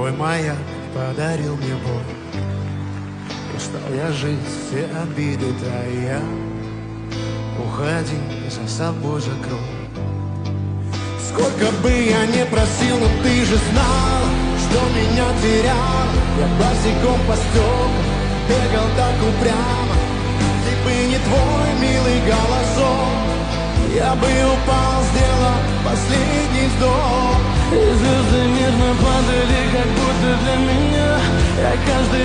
Твой маяк подарил мне боль. Устал я жить, все обиды тая. Уходи, за собой закрой. Сколько бы я ни просил, но ты же знал, что меня терял. Я босиком по стеклам бегал так упрямо. Если бы не твой милый голосок, я бы упал, сделал последний вздох. И звезды мирно падали, как будто для меня. Я каждый